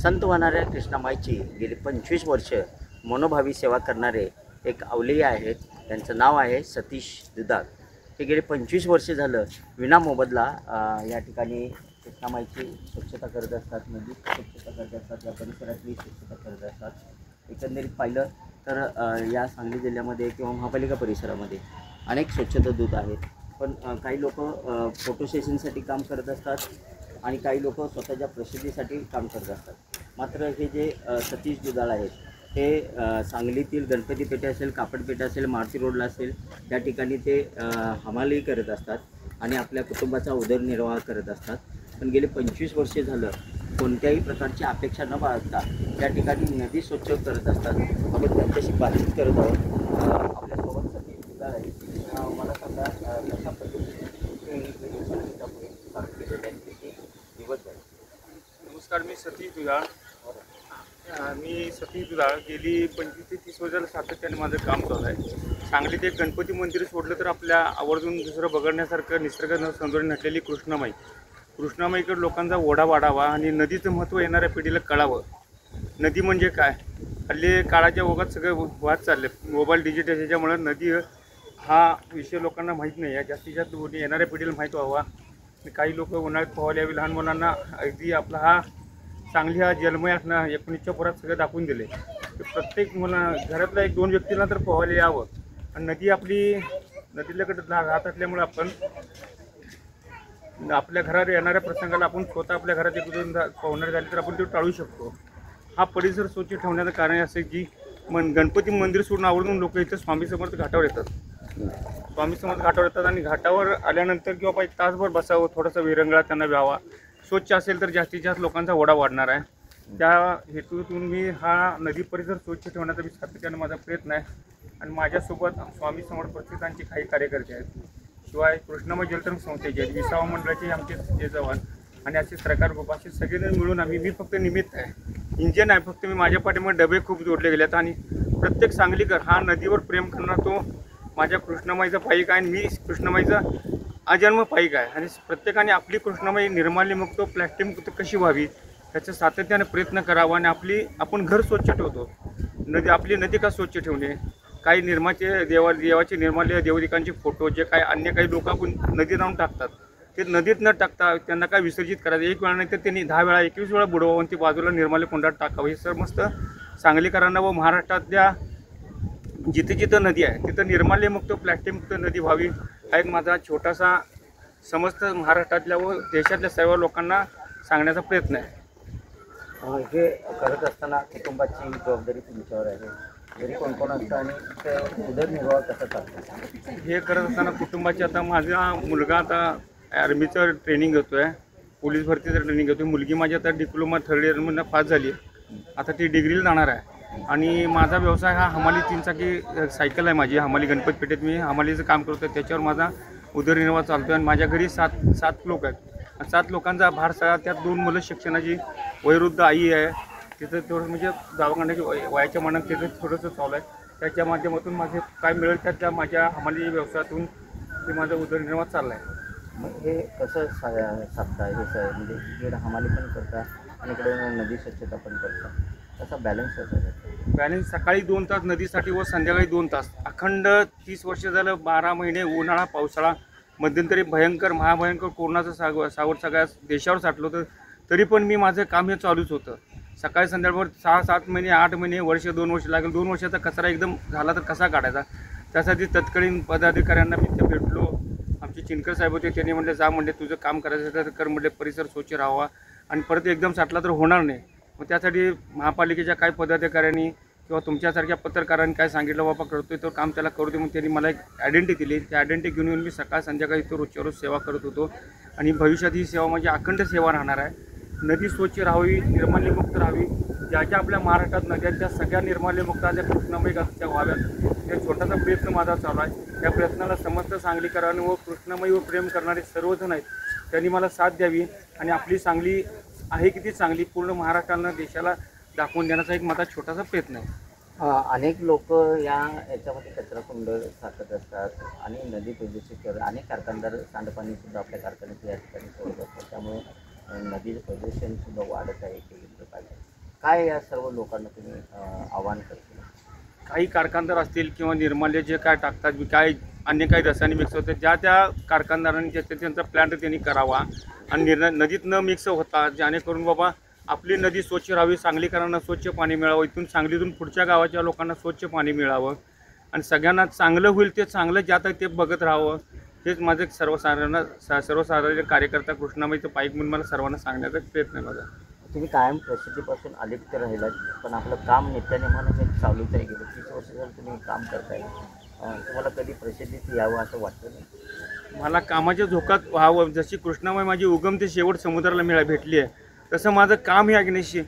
संत होणाऱ्या कृष्णामाईची गेली 25 वर्ष मनोभावी सेवा करणारे एक अवलिया आहेत. त्यांचं नाव आहे सतीश दुधाळ. हे गेले 25 वर्ष झालं विना मोबदला या ठिकाणी कृष्णामाईची स्वच्छता करत असतात, नदी स्वच्छता करत असतात, या परिसरातली स्वच्छता करत असतात. एकंदरीत पाहिलं तर या सांगली जिल्ह्यामध्ये किंवा महापालिका परिसरामध्ये अनेक स्वच्छता दूत आहेत. पण काही लोक फोटो सेशनसाठी काम करत असतात आणि काही लोक स्वतःच्या प्रसिद्धीसाठी काम करत असतात. मात्र हे जे सतीश दुधाळ आहेत हे सांगलीतील गणपती पेठ असेल, कापड पेठ असेल, मारुती रोडला असेल, त्या ठिकाणी ते हमाली करत असतात आणि आपल्या कुटुंबाचा उदरनिर्वाह करत असतात. पण गेले 25 वर्षे झालं कोणत्याही प्रकारची अपेक्षा न बाळगता त्या ठिकाणी नदी स्वच्छ करत असतात. आपण त्यांच्याशी बातचीत करत आहोत. आपल्यासोबत सतीश दुधाळ आहे. मला सांगा कशा पद्धतीने नमस्कार, मी सतीश दुधाळ. गेली 25 ते 30 वर्षाला सातत्याने माझं काम चालू आहे. सांगलीत एक गणपती मंदिर सोडलं तर आपल्या आवर्जून दुसरं बघण्यासारखं निसर्ग सौंदर्य नटलेली कृष्णामाईकडे लोकांचा ओढा वाढावा आणि नदीचं महत्त्व येणाऱ्या पिढीला कळावं. नदी म्हणजे काय, हल्ली काळाच्या ओघात सगळं वाद चालले. मोबाईल डिजिटल ह्याच्यामुळे नदी हा विषय लोकांना माहीत नाही आहे. जास्तीत जास्त येणाऱ्या पिढीला माहीत व्हावा. काही लोक उन्हाळ्यात पोहायला यावी, लहान मुलांना अगदी आपला हा सांगली हा जलमय असणं 19च्या पुरात सगळं दाखवून दिले. प्रत्येक घरातल्या 1-2 व्यक्तीला तर पोहायला यावं. आणि नदी आपली नदील्याकडे राहत असल्यामुळे आपण आपल्या घरात येणाऱ्या प्रसंगाला आपण स्वतः आपल्या घरात एकूण पोहणार झाली तर आपण ते टाळू शकतो. हा परिसर स्वच्छ ठेवण्याचं कारण असं की गणपती मंदिर सोडून आवडून लोक इथं स्वामी समर्थ घाटावर येतात. आणि घाटावर आल्यानंतर किंवा एक तासभर बसावं, थोडासा विरंगुळा त्यांना व्हावा. स्वच्छ असेल तर जास्तीत जास्त लोकांचा ओढा वाढणार आहे. त्या हेतूतून मी हा नदी परिसर स्वच्छ ठेवण्याचा मी सातत्याने माझा प्रयत्न आहे. आणि माझ्यासोबत स्वामी समर्थ प्रतिष्ठानचे काही कार्यकर्ते आहेत, शिवाय कृष्णामाई जलतरण संस्थेचे आहेत, विसावा मंडळाचे आमचे जवान आणि असे सरकार ग्रुप असे सगळेजण मिळून मी फक्त निमित्त आहे, इंजिन आहे. फक्त मी माझ्या पाठीमध्ये डबे खूप जोडले गेले आहेत. आणि प्रत्येक सांगलीकर हा नदीवर प्रेम करणार तो माझ्या कृष्णामाईचा पाईक आहे आणि मी कृष्णामाईचा अजन्म पाईक आहे. आणि प्रत्येकाने आपली कृष्णामाई निर्माल्यमुक्त, प्लॅस्टिकमुक्त कशी व्हावी त्याचा सातत्याने प्रयत्न करावा. आणि आपण घर स्वच्छ ठेवतो, आपली नदी का स्वच्छ ठेवणे. काही देवाचे निर्माल्य, देवदिकांचे फोटो, जे काही अन्य काही लोक आपण नदीत आणून टाकतात, ते नदीत न टाकता त्यांना काय विसर्जित करायचं. एक वेळा नाही तर त्यांनी 10 वेळा 21 वेळा बुडवावं आणि ती बाजूला निर्माल्य कुंडात टाकावं. हे सर मस्त सांगलीकरांना व महाराष्ट्रातल्या जिथे जिथं नदी आहे तिथं निर्माल्यमुक्त, प्लॅस्टिकमुक्त नदी व्हावी हा एक माझा छोटासा समस्त महाराष्ट्रातल्या व देशातल्या सर्व लोकांना सांगण्याचा प्रयत्न आहे. हे करत असताना कुटुंबाची जबाबदारी तुमच्यावर आहे. घरी कोण कोण असतं आणि ते उदरनिर्वाह कसा चालतो हे करत असताना कुटुंबाची, आता माझा मुलगा आता आर्मीचं ट्रेनिंग घेतो आहे, पोलीस भरतीचं ट्रेनिंग घेतो आहे. मुलगी माझी आता डिप्लोमा 3rd इयरमधून पास झाली आहे, आता ती डिग्रीला जाणार आहे. आणि माझा व्यवसाय हा हमाली 3 चाकी सायकल आहे माझी. हमाली गणपती पेठेत मी हमालीचं काम करतो, त्याच्यावर माझा उदरनिर्वाह चालतो आहे. आणि माझ्या घरी 7 लोक आहेत. 7 लोकांचा भार सगळा, त्यात 2 मुलं शिक्षणाची, वयोवृद्ध आई आहे. तिथं थोडं म्हणजे दवाखान्याची वयाच्या मनात तिथं थोडंसं चालू आहे. त्याच्या माध्यमातून माझे काय मिळेल त्याच्या माझ्या हमाली व्यवसायातून ते माझा उदरनिर्वाह चालला आहे. मग हे कसं साधता हे म्हणजे इकडे हमाली पण करता आणि इकडे नदी स्वच्छता पण करता, कसा बॅलन्स होता? बॅलन्स सकाळी 2 तास नदीसाठी व संध्याकाळी 2 तास. अखंड 30 वर्ष झालं, 12 महिने उन्हाळा, पावसाळा, मध्यंतरी महाभयंकर कोरोनाचं सावट सगळ्या देशावर साठलं होतं, तरी पण मी माझं काम हे चालूच होतं. सकाळी संध्याकाळवर 6-7 महिने, 8 महिने, वर्ष, 2 वर्ष लागेल. 2 वर्षाचा कचरा एकदम झाला तर कसा काढायचा, त्यासाठी तत्कालीन पदाधिकाऱ्यांना मी ते भेटलो. आमचे चिनकर साहेब होते, त्यांनी म्हटले जा म्हणले तुझं काम करायचं तर कर म्हणले, परिसर स्वच्छ राहावा आणि परत एकदम साठला तर होणार नाही. मग त्यासाठी महापालिकेच्या काही पदाधिकाऱ्यांनी किंवा तुमच्यासारख्या पत्रकारांनी काय सांगितलं, बाबा करतोय तर काम त्याला करू दे. मग त्यांनी मला एक आयडेंटिटी दिली. त्या आयडेंटिटी घेऊन येऊन मी सकाळ संध्याकाळी तो रोजच्या रोज सेवा करत होतो. आणि भविष्यात ही सेवा माझी अखंड सेवा राहणार आहे. नदी स्वच्छ राहावी, निर्माल्यमुक्त राहावी. ज्या ज्या आपल्या महाराष्ट्रात नद्या त्या सगळ्या निर्माल्यमुक्त त्या कृष्णामाई घाटच्या व्हाव्यात, हे छोटासा प्रयत्न माझा चालू आहे. त्या प्रयत्नाला समस्त सांगलीकरांनी व कृष्णामाईवर प्रेम करणारे सर्वजण आहेत, त्यांनी मला साथ द्यावी. आणि आपली सांगली आहे किती चांगली पूर्ण महाराष्ट्रानं देशाला दाखवून देण्याचा एक माझा छोटासा प्रयत्न आहे. अनेक लोक याच्यामध्ये कचराकुंड टाकत असतात आणि नदी प्रदूषित करतात. अनेक कारखानदार सांडपाणीसुद्धा आपल्या कारखान्यात या ठिकाणी सोडत असतात, त्यामुळे नदीचं प्रदूषणसुद्धा वाढत आहे. काय या सर्व लोकांना तुम्ही आवाहन करता? काही कारखानदार असतील किंवा निर्माल्य जे काय टाकतात काय अन्य काही रसायने मिक्स होते ज्या त्या कारखानदारांनी त्यांचा प्लॅन्ट त्यांनी करावा आणि नदीत न मिक्स होता जेणेकरून बाबा आपली नदी स्वच्छ राहावी, सांगलीकरांना स्वच्छ पाणी मिळावं, इथून सांगलीतून पुढच्या गावाच्या लोकांना स्वच्छ पाणी मिळावं आणि सगळ्यांना चांगलं होईल ते चांगलं जे आता ते बघत राहावं. हेच माझं सर्वसाधारण कार्यकर्ता कृष्णामाईचं पाईक म्हणून मला सर्वांना सांगण्याचा प्रयत्न आहे माझा. तुम्ही कायम प्रसिद्धीपासून अलिप्त राहिलात, पण आपलं काम नित्यनेमानं हे चालूच आहे. गेलं 30 वर्ष झालं तुम्ही काम करताय. तुम्हाला कधी प्रसिद्धीत यावं असं वाटतं नाही? मला कामाच्या झोकात व्हावं, जशी कृष्णामाई माझी उगम ते शेवट समुद्राला भेटली आहे तसं माझं काम हे अग्नेशी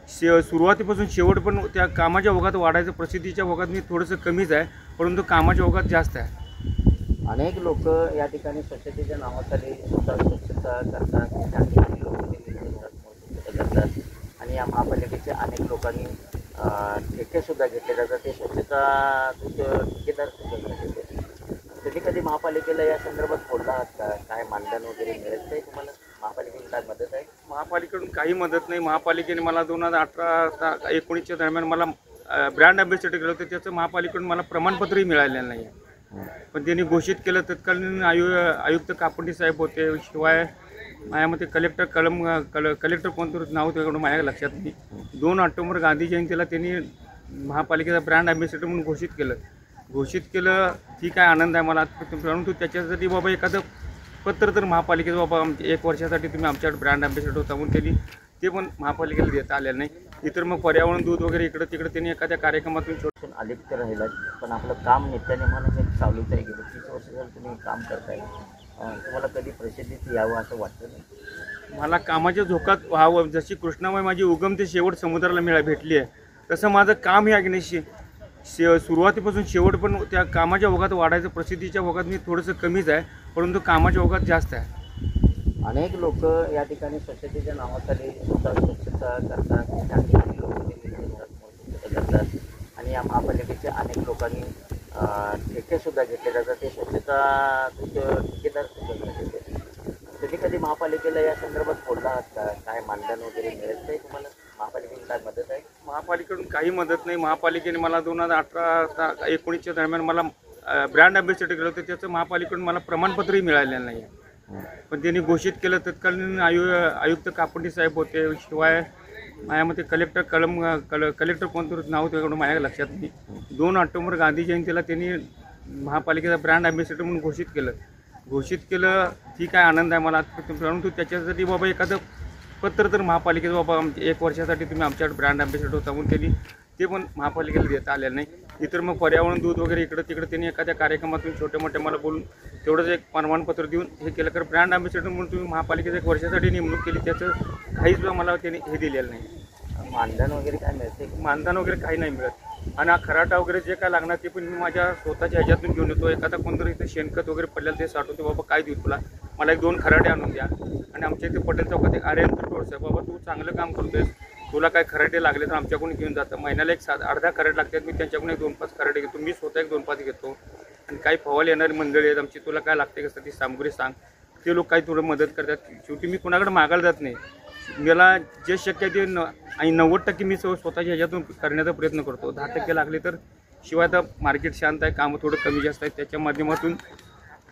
सुरुवातीपासून शेवट पण त्या कामाच्या ओघात वाढायचं. प्रसिद्धीच्या ओघात मी थोडंसं कमीच आहे, परंतु कामाच्या ओघात जास्त आहे. अनेक लोक या ठिकाणी स्वच्छतेच्या नावाखाली स्वतः स्वच्छता करतात, ठिकाणी लोक स्वच्छता करतात आणि या महापालिकेच्या अनेक लोकांनी ठेकेसुद्धा घेतले जातात. ते स्वच्छता ठेकेदारसुद्धा घेतले. तुम्ही कधी महापालिकेला या संदर्भात बोलला आहात का? काय मानधन वगैरे मिळत नाही तुम्हाला? महापालिकेची काय मदत आहे? महापालिकेकडून काही मदत नाही. महापालिकेने मला 2018-19च्या दरम्यान मला ब्रँड अँबॅसेडर केलं होतं, त्याचं महापालिकेकडून मला प्रमाणपत्रही मिळालेलं नाही आहे. पण त्यांनी घोषित केलं. तत्कालीन आयुक्त कापंडी साहेब होते, शिवाय माझ्यामध्ये कलेक्टर कोणतं नाव त्याकडून माझ्या लक्षात नाही. 2 ऑक्टोबर गांधी जयंतीला त्यांनी महापालिकेचा ब्रँड अँबॅसेडर म्हणून घोषित केलं. ठीक आहे, आनंद आहे मला. परंतु त्याच्यासाठी बाबा एखादं पत्र तर महापालिकेचं बाबा 1 वर्षासाठी तुम्ही आमच्याकडे ब्रँड अँबॅसेडर होता म्हणून त्यांनी ते पण महापालिकेला देता आलेलं नाही. इतर मग पर्यावरण दूत वगैरे इकडं तिकडे त्यांनी एखाद्या कार्यक्रमातून छोटून अलिप्त राहिलात, पण आपलं काम नित्यनेमानं हे चालूच आहे. गेलं 30 वर्ष झालं तुम्ही काम करताय. तुम्हाला कधी प्रसिद्धीत यावं असं वाटतं नाही? मला कामाच्या झोकात व्हावं, जशी कृष्णामाई माझी उगम ते शेवट समुद्राला भेटली आहे तसं माझं काम हे अग्नेशी सुरुवातीपासून शेवट पण त्या कामाच्या ओघात वाढायचं. प्रसिद्धीच्या ओघात मी थोडंसं कमीच आहे, परंतु कामाच्या ओघात जास्त आहे. अनेक लोक या ठिकाणी स्वच्छतेच्या नावाखाली स्वतः स्वच्छता करतात, ठिकाणी लोक स्वच्छता करतात आणि या महापालिकेच्या अनेक लोकांनी ठेकेसुद्धा घेतले जातात. ते स्वच्छता ठेकेदारसुद्धा घेतले. तुम्ही कधी महापालिकेला या संदर्भात बोलला आहात का? काय मानधन वगैरे मिळत नाही तुम्हाला? महापालिकेची काय मदत आहे? महापालिकेकडून काही मदत नाही. महापालिकेने मला 2018-19च्या दरम्यान मला ब्रँड अँबॅसेडर केलं होतं, त्याचं महापालिकेकडून मला प्रमाणपत्रही मिळालेलं नाही आहे. पण त्यांनी घोषित केलं. तत्कालीन आयुक्त कापंडी साहेब होते, शिवाय माझ्यामध्ये कलेक्टर कोणतं नाव त्याकडून माझ्या लक्षात नाही. 2 ऑक्टोबर गांधी जयंतीला त्यांनी महापालिकेचा ब्रँड अँबॅसेडर म्हणून घोषित केलं. ठीक आहे, आनंद आहे मला. परंतु त्याच्यासाठी बाबा एखादं पत्र तर महापालिकेचं बाबा 1 वर्षासाठी तुम्ही आमच्याकडे ब्रँड अँबॅसेडर होता म्हणून त्यांनी ते पण महापालिकेला देता आलेलं नाही. इतर मग पर्यावरण दूत वगैरे इकडं तिकडे त्यांनी एखाद्या कार्यक्रमातून छोटे-मोठे मला बोलून तेवढंच एक प्रमाणपत्र देऊन हे केलं. कारण ब्रँड अँबॅसेडर म्हणून तुम्ही महापालिकेचं 1 वर्षासाठी नेमणूक केली, त्याचं काहीच मला त्यांनी हे दिलेलं नाही. मानधन वगैरे काय मिळते? मानधन वगैरे काही नाही मिळत. आणि हा खराटा वगैरे जे काय लागणार ते पण मी माझ्या स्वतःच्या ह्याच्यातून घेऊन येतो. एखादा कोणतरी इथं शेणखत वगैरे पडलेलं ते साठवतो. बाबा काय देऊ तुला, मला 1-2 खराटे आणून द्या. आणि आमच्या इथे पटेल चौकात एक आर्यन टोळस आहे, बाबा तू चांगलं काम करतोयस, तुला काय खराटे लागले तर आमच्याकडून घेऊन जातं. महिन्याला अर्धा खराट लागतात, मी त्यांच्याकडून 1-2-5 खराटे घेतो. मी स्वतः 1-2-5 घेतो. आणि काही फवाले येणारी मंडळी आहेत आमची, तुला काय लागते कसं ती सामग्री सांग, ते लोक काही थोडं मदत करतात. शेवटी मी कोणाकडे मागायला जात नाही. मला जे शक्य आहे ते आणि 90% मी स्वतःच्या ह्याच्यातून करण्याचा प्रयत्न करतो. 10% लागले तर शिवाय आता मार्केट शांत आहे, कामं थोडं कमी जास्त आहे, त्याच्या माध्यमातून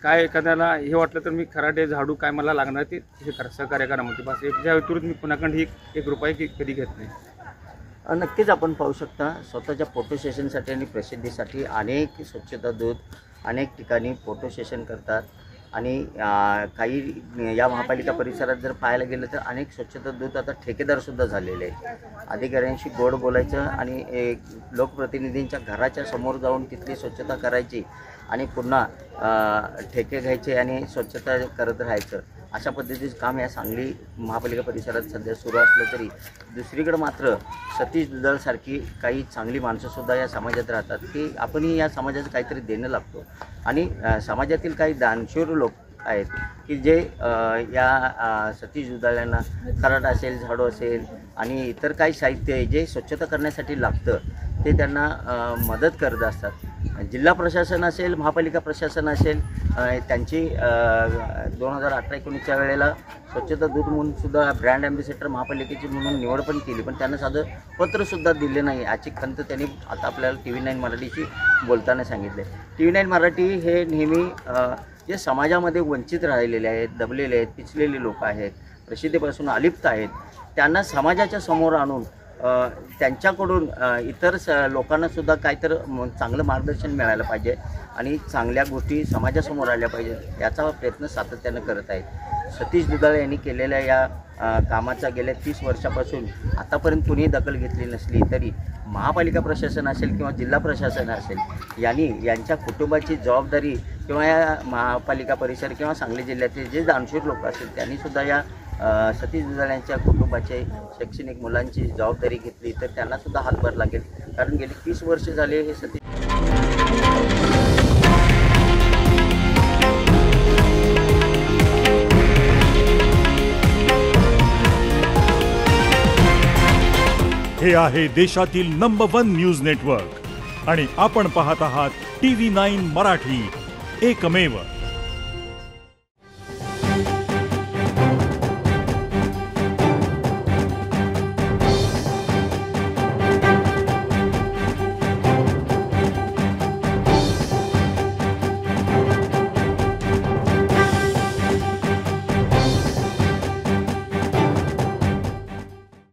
काय एखाद्याला हे वाटलं तर मी खराटे झाडू काय मला लागणार ते हे सहकार्य करा म्हणते. बस याच्या व्यतिरिक्त मी कोणाकडे 1 रुपया कधी घेत नाही. नक्कीच आपण पाहू शकता, स्वतःच्या फोटो सेशनसाठी आणि प्रसिद्धीसाठी अनेक स्वच्छता दूत अनेक ठिकाणी फोटो सेशन करतात. आणि काही या महापालिका परिसरात जर पाहायला गेलं तर अनेक स्वच्छता दूत आता ठेकेदारसुद्धा झालेले आहेत. अधिकाऱ्यांशी गोड बोलायचं आणि लोकप्रतिनिधींच्या घराच्या समोर जाऊन तिथली स्वच्छता करायची आणि पुन्हा ठेके घ्यायचे आणि स्वच्छता करत राहायचं. अशा पद्धतीचं काम या सांगली महापालिका परिसरात सध्या सुरू असलं तरी दुसरीकडे मात्र सतीश दुधाळसारखी काही चांगली माणसंसुद्धा या समाजात राहतात की आपणही या समाजाचं काहीतरी देणं लागतो. आणि समाजातील काही दानशूर लोक आहेत की जे या सतीश दुधाळ्यांना खराट असेल, झाडू असेल आणि इतर काही साहित्य आहे जे स्वच्छता करण्यासाठी लागतं ते त्यांना मदत करत असतात. जिल्हा प्रशासन असेल, महापालिका प्रशासन असेल, त्यांची 2018-19च्या वेळेला स्वच्छता दूत म्हणून सुद्धा ब्रँड ॲम्बेसेडर महापालिकेची म्हणून निवड पण केली, पण त्यांना साधं पत्रसुद्धा दिले नाही. याची खंत त्यांनी आता आपल्याला TV9 मराठीशी बोलताना सांगितले. TV9 मराठी हे नेहमी जे समाजामध्ये वंचित राहिलेले आहेत, दबलेले आहेत, पिचलेले लोक आहेत, प्रसिद्धीपासून अलिप्त आहेत, त्यांना समाजाच्या समोर आणून त्यांच्याकडून इतर लोकांनासुद्धा काहीतरी चांगलं मार्गदर्शन मिळायला पाहिजे आणि चांगल्या गोष्टी समाजासमोर आल्या पाहिजे, याचा प्रयत्न सातत्यानं करत आहेत. सतीश दुधाळे यांनी केलेल्या या कामाचा गेल्या 30 वर्षापासून आतापर्यंत कुणीही दखल घेतली नसली तरी महापालिका प्रशासन असेल किंवा जिल्हा प्रशासन असेल यांच्या कुटुंबाची जबाबदारी किंवा या महापालिका परिसर किंवा सांगली जिल्ह्यातील जे दानशूर लोक असतील त्यांनीसुद्धा या सतीश दुधाळे यांच्या कुटुंबाचे शैक्षणिक मुलांची जबाबदारी घेतली तर त्यांनासुद्धा हातभार लागेल. कारण गेली 30 वर्ष झाले हे सतीश हे आहे देशातील नंबर 1 न्यूज नेटवर्क आणि आपण पाहत आहात TV9 मराठी, एकमेव.